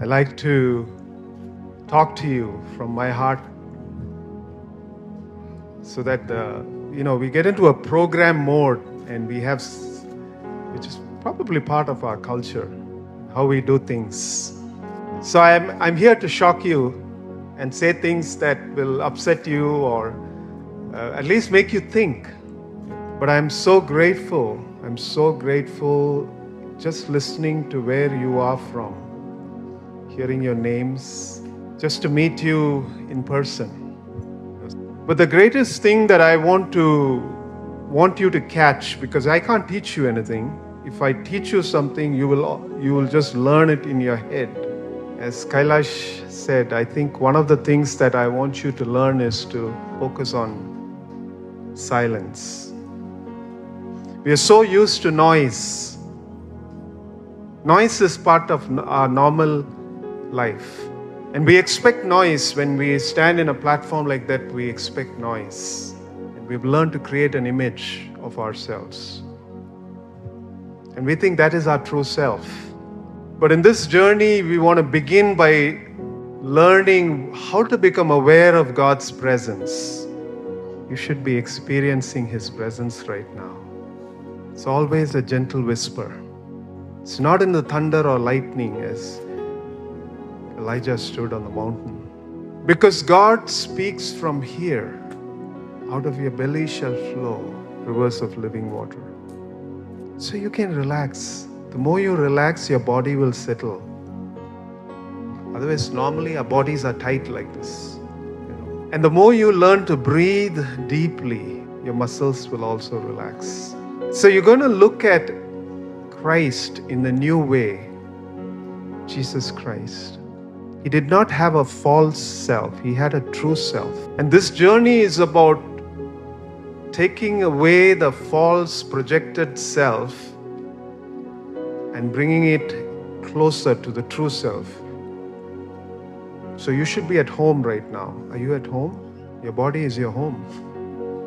like to talk to you from my heart so that, we get into a program mode and which is probably part of our culture, how we do things. So I'm here to shock you and say things that will upset you or at least make you think. But I'm so grateful just listening to where you are from, hearing your names, just to meet you in person. But the greatest thing that I want you to catch, because I can't teach you anything. If I teach you something, you will just learn it in your head. As Kailash said, I think one of the things that I want you to learn is to focus on silence. We are so used to noise. Noise is part of our normal life. And we expect noise. When we stand in a platform like that, we expect noise. And we've learned to create an image of ourselves. And we think that is our true self. But in this journey, we want to begin by learning how to become aware of God's presence. You should be experiencing His presence right now. It's always a gentle whisper. It's not in the thunder or lightning as Elijah stood on the mountain. Because God speaks from here. Out of your belly shall flow rivers of living water. So you can relax. The more you relax, your body will settle. Otherwise, normally our bodies are tight like this. And the more you learn to breathe deeply, your muscles will also relax. So you're going to look at Christ in a new way. Jesus Christ. He did not have a false self. He had a true self. And this journey is about taking away the false projected self and bringing it closer to the true self. So you should be at home right now. Are you at home? Your body is your home.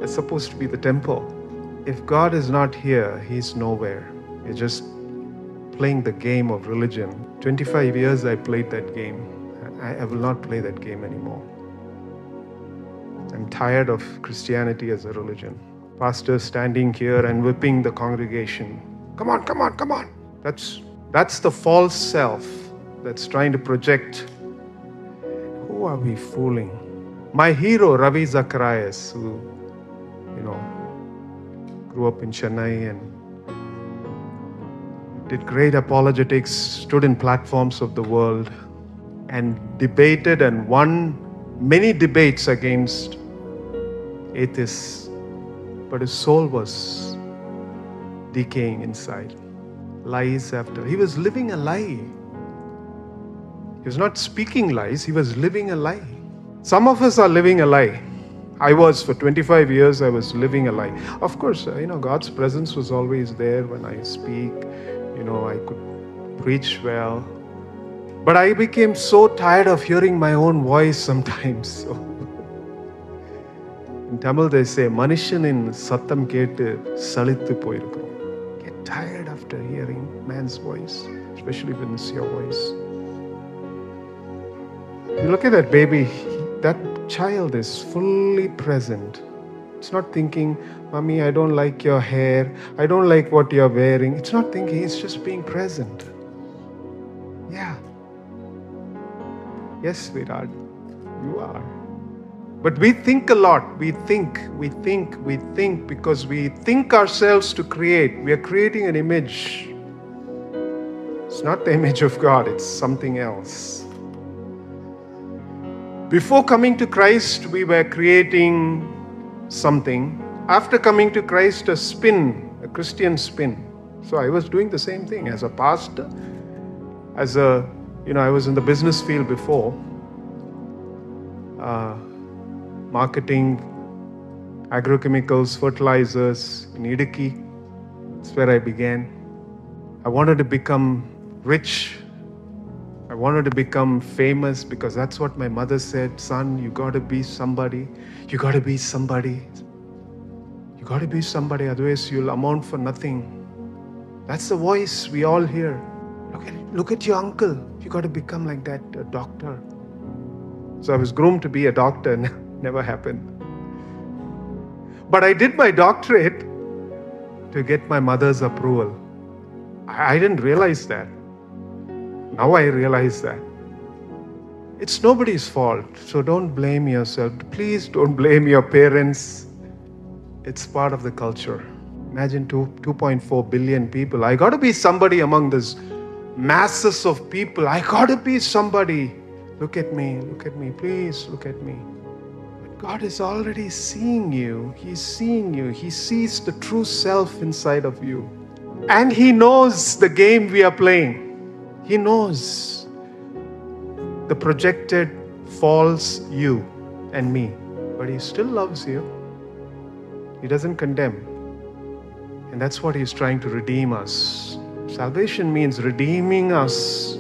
It's supposed to be the temple. If God is not here, He's nowhere. You're just playing the game of religion. 25 years I played that game. I will not play that game anymore. I'm tired of Christianity as a religion. Pastors standing here and whipping the congregation. Come on, come on, come on. That's the false self that's trying to project. Who are we fooling? My hero, Ravi Zacharias, who, grew up in Chennai and did great apologetics, stood in platforms of the world and debated and won many debates against atheists. But his soul was decaying inside. Lies after. He was living a lie. He was not speaking lies, he was living a lie. Some of us are living a lie. I was, for 25 years, I was living a lie. Of course, God's presence was always there when I speak. I could preach well. But I became so tired of hearing my own voice sometimes. So, in Tamil they say, Manishanin sattam kettu salithu poirukkom. Get tired after hearing man's voice, especially when it's your voice. You look at that baby, that child is fully present. It's not thinking, Mommy, I don't like your hair. I don't like what you're wearing. It's not thinking, it's just being present. Yeah. Yes, Virat, you are. But we think a lot. We think because we think ourselves to create. We are creating an image. It's not the image of God, it's something else. Before coming to Christ, we were creating something. After coming to Christ, a Christian spin. So I was doing the same thing as a pastor, I was in the business field before. Marketing, agrochemicals, fertilizers in Idiki. That's where I began. I wanted to become rich. I wanted to become famous because that's what my mother said. Son, you got to be somebody. You got to be somebody. You got to be somebody, otherwise you'll amount for nothing. That's the voice we all hear. Look at your uncle. You got to become like that, a doctor. So I was groomed to be a doctor. Never happened. But I did my doctorate to get my mother's approval. I didn't realize that. Now I realize that. It's nobody's fault. So don't blame yourself. Please don't blame your parents. It's part of the culture. Imagine 2.4 billion people. I got to be somebody among this masses of people. I got to be somebody. Look at me, please look at me. But God is already seeing you. He's seeing you. He sees the true self inside of you. And He knows the game we are playing. He knows the projected false you and me. But He still loves you. He doesn't condemn. And that's what He's trying to redeem us. Salvation means redeeming us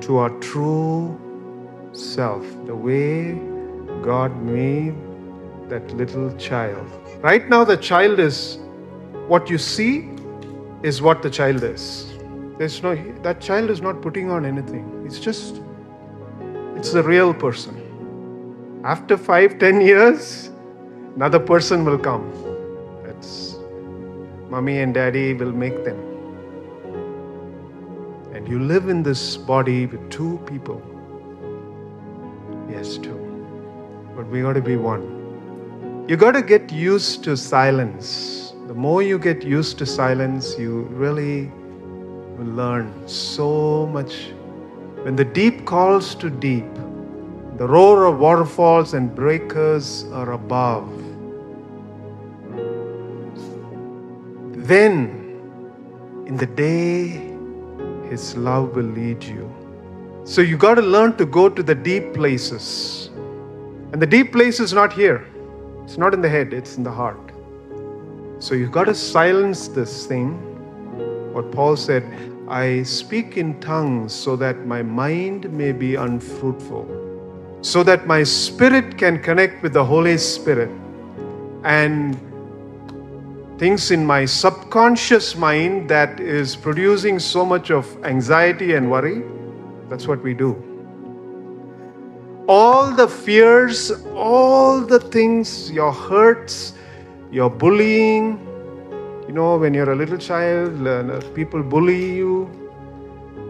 to our true self, the way God made that little child. Right now, the child is what you see is what the child is. That child is not putting on anything. It's the real person. After 5-10 years, another person will come. That's mommy and daddy will make them. And you live in this body with two people. Yes, two. But we got to be one. You got to get used to silence. The more you get used to silence, you really will learn so much. When the deep calls to deep, the roar of waterfalls and breakers are above. Then, in the day, His love will lead you. So you got to learn to go to the deep places. And the deep place is not here. It's not in the head, it's in the heart. So you got to silence this thing. What Paul said, I speak in tongues so that my mind may be unfruitful. So that my spirit can connect with the Holy Spirit. And things in my subconscious mind that is producing so much of anxiety and worry, that's what we do. All the fears, all the things, your hurts, your bullying, when you're a little child, people bully you.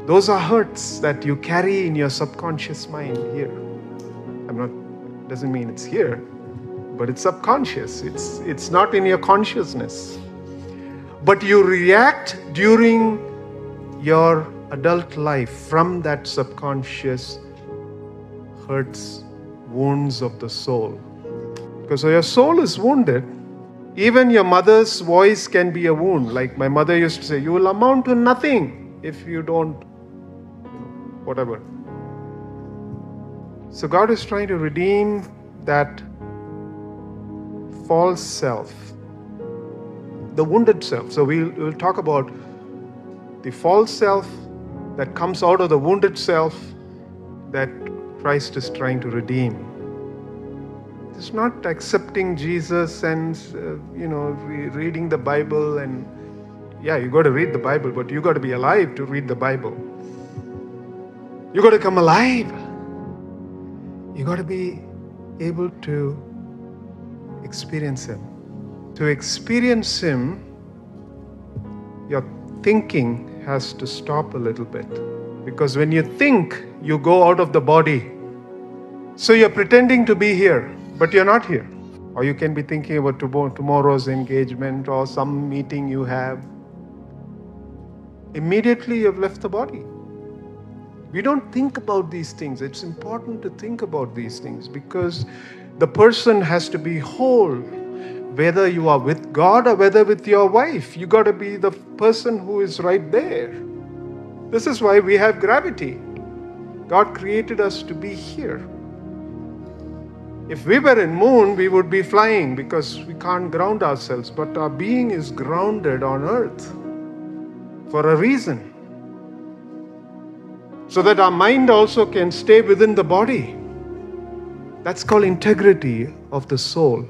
Those are hurts that you carry in your subconscious mind here. Doesn't mean it's here, but it's subconscious. It's not in your consciousness. But you react during your adult life from that subconscious hurts, wounds of the soul. Because your soul is wounded. Even your mother's voice can be a wound. Like my mother used to say, you will amount to nothing if you don't, whatever. So God is trying to redeem that false self, the wounded self. So we'll talk about the false self that comes out of the wounded self that Christ is trying to redeem. It's not accepting Jesus and, reading the Bible and, you got to read the Bible, but you got to be alive to read the Bible. You got to come alive. You got to be able to experience Him. To experience Him, your thinking has to stop a little bit. Because when you think, you go out of the body. So you're pretending to be here, but you're not here. Or you can be thinking about tomorrow's engagement or some meeting you have. Immediately you've left the body. We don't think about these things. It's important to think about these things because the person has to be whole. Whether you are with God or whether with your wife, you got to be the person who is right there. This is why we have gravity. God created us to be here. If we were in moon, we would be flying because we can't ground ourselves. But our being is grounded on earth for a reason. So that our mind also can stay within the body. That's called integrity of the soul.